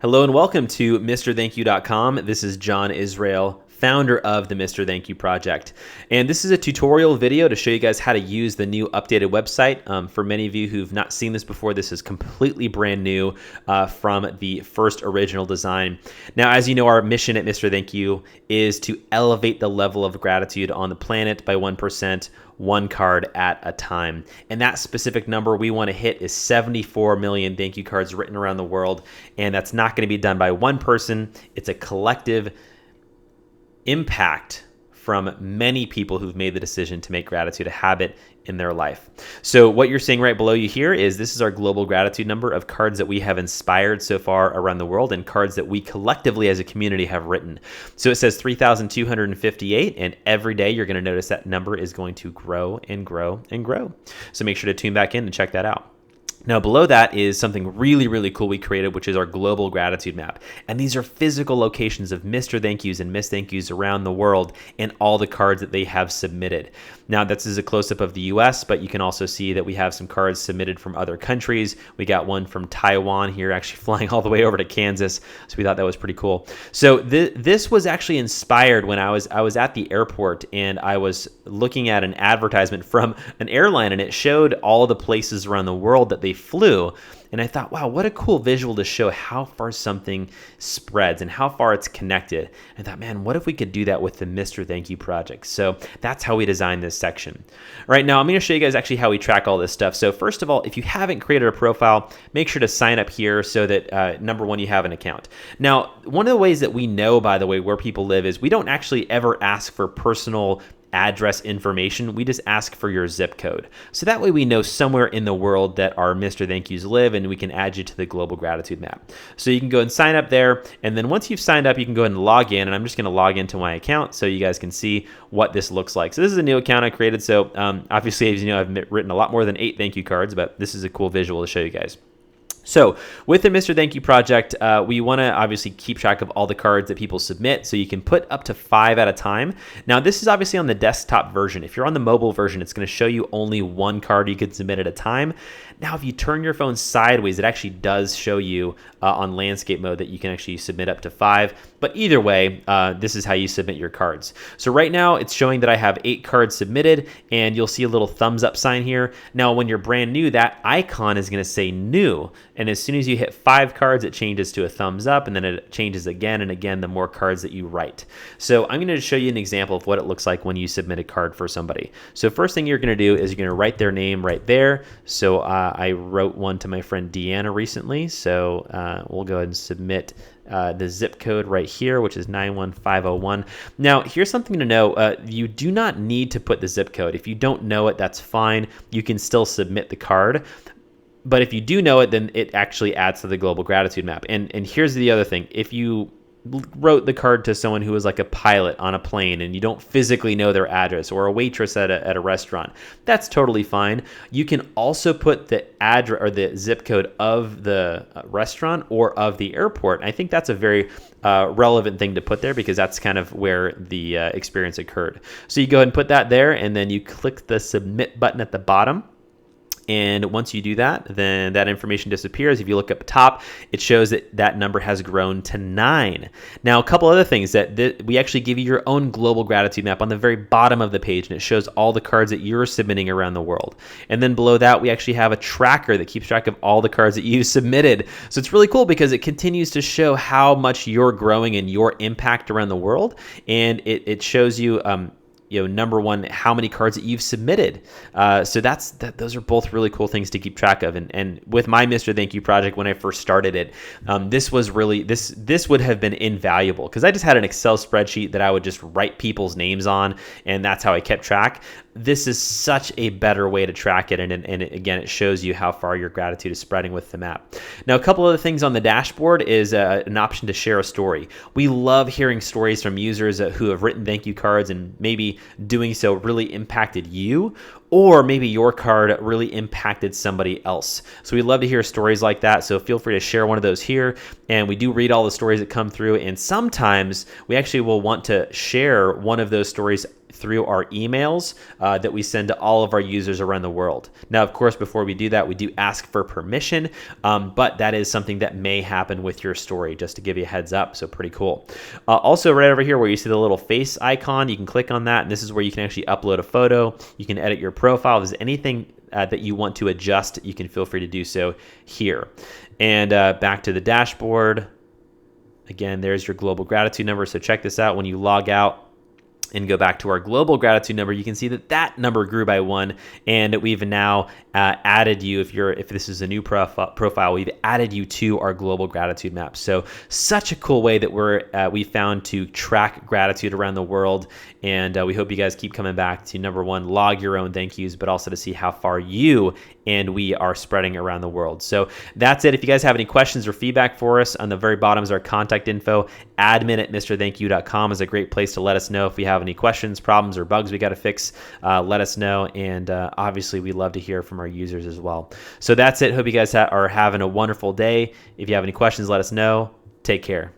Hello and welcome to Mrthankyoucom. This is John Israel, founder of the Mr. Thank You Project. And this is a tutorial video to show you guys how to use the new updated website. For many of you who've not seen this before, this is completely brand new from the first original design. Now, as you know, our mission at Mr. Thank You is to elevate the level of gratitude on the planet by 1%, one card at a time. And that specific number we want to hit is 74 million thank you cards written around the world. And that's not going to be done by one person. It's a collective impact from many people who've made the decision to make gratitude a habit in their life. So what you're seeing right below you here is this is our global gratitude number of cards that we have inspired so far around the world and cards that we collectively as a community have written. So it says 3,258, and every day you're going to notice that number is going to grow and grow and grow. So make sure to tune back in and check that out. Now below that is something really, really cool we created, which is our global gratitude map. And these are physical locations of Mr. Thank Yous and Miss Thank Yous around the world and all the cards that they have submitted. Now this is a close-up of the US, but you can also see that we have some cards submitted from other countries. We got one from Taiwan here, actually flying all the way over to Kansas. So we thought that was pretty cool. So this was actually inspired when I was at the airport and I was looking at an advertisement from an airline, and it showed all the places around the world that they flew. And I thought, wow, what a cool visual to show how far something spreads and how far it's connected. I thought, man, what if we could do that with the Mr. Thank You project? So that's how we designed this section. All right, now I'm going to show you guys actually how we track all this stuff. So first of all, if you haven't created a profile, make sure to sign up here so that number one, you have an account. Now, one of the ways that we know, by the way, where people live is we don't actually ever ask for personal address information. We just ask for your zip code. So that way we know somewhere in the world that our Mr. Thank Yous live, and we can add you to the global gratitude map. So you can go and sign up there, and then once you've signed up, you can go ahead and log in, and I'm just going to log into my account so you guys can see what this looks like. So this is a new account I created. So obviously, as you know, I've written a lot more than 8 thank you cards, but this is a cool visual to show you guys. So with the Mr. Thank You project, we want to obviously keep track of all the cards that people submit, so you can put up to 5 at a time. Now, this is obviously on the desktop version. If you're on the mobile version, it's going to show you only 1 card you can submit at a time. Now, if you turn your phone sideways, it actually does show you on landscape mode that you can actually submit up to 5. But either way, this is how you submit your cards. So right now, it's showing that I have 8 cards submitted, and you'll see a little thumbs up sign here. Now, when you're brand new, that icon is going to say new. And as soon as you hit 5 cards, it changes to a thumbs up, and then it changes again and again the more cards that you write. So I'm going to show you an example of what it looks like when you submit a card for somebody. So first thing you're going to do is you're going to write their name right there. So I wrote one to my friend Deanna recently, so we'll go ahead and submit the zip code right here, which is 91501. Now, here's something to know. You do not need to put the zip code. If you don't know it, that's fine. You can still submit the card. But if you do know it, then it actually adds to the global gratitude map. And here's the other thing. If you wrote the card to someone who was like a pilot on a plane and you don't physically know their address, or a waitress at a restaurant, that's totally fine. You can also put the address or the zip code of the restaurant or of the airport. And I think that's a very relevant thing to put there, because that's kind of where the experience occurred. So you go ahead and put that there, and then you click the submit button at the bottom. And once you do that, then that information disappears. If you look up top, it shows that that number has grown to 9. Now, a couple other things that we actually give you your own global gratitude map on the very bottom of the page, and it shows all the cards that you're submitting around the world. And then below that, we actually have a tracker that keeps track of all the cards that you submitted. So it's really cool because it continues to show how much you're growing and your impact around the world. And it shows you, number one, how many cards that you've submitted. So those are both really cool things to keep track of. And with my Mr. Thank You project, when I first started it, this was really, this would have been invaluable, because I just had an Excel spreadsheet that I would just write people's names on, and that's how I kept track. This is such a better way to track it, and again, it shows you how far your gratitude is spreading with the map. Now, a couple other things on the dashboard is an option to share a story. We love hearing stories from users who have written thank you cards, and maybe doing so really impacted you, or maybe your card really impacted somebody else. So we'd love to hear stories like that. So feel free to share one of those here. And we do read all the stories that come through. And sometimes we actually will want to share one of those stories through our emails that we send to all of our users around the world. Now, of course, before we do that, we do ask for permission, but that is something that may happen with your story, just to give you a heads up. So pretty cool. Also, right over here where you see the little face icon, you can click on that, and this is where you can actually upload a photo. You can edit your profile. If there's anything that you want to adjust, you can feel free to do so here. And back to the dashboard. Again, there's your global gratitude number. So check this out. When you log out and go back to our global gratitude number, you can see that that number grew by 1, and we've now added you, if this is a new profile, we've added you to our global gratitude map. So such a cool way that we found to track gratitude around the world, and we hope you guys keep coming back to, number 1, log your own thank yous, but also to see how far you and we are spreading around the world. So that's it. If you guys have any questions or feedback for us, on the very bottom is our contact info. admin@Mrthankyoucom is a great place to let us know if we have any questions, problems, or bugs we got to fix. Let us know, and obviously we love to hear from our users as well. So that's it. Hope you guys are having a wonderful day. If you have any questions, let us know. Take care.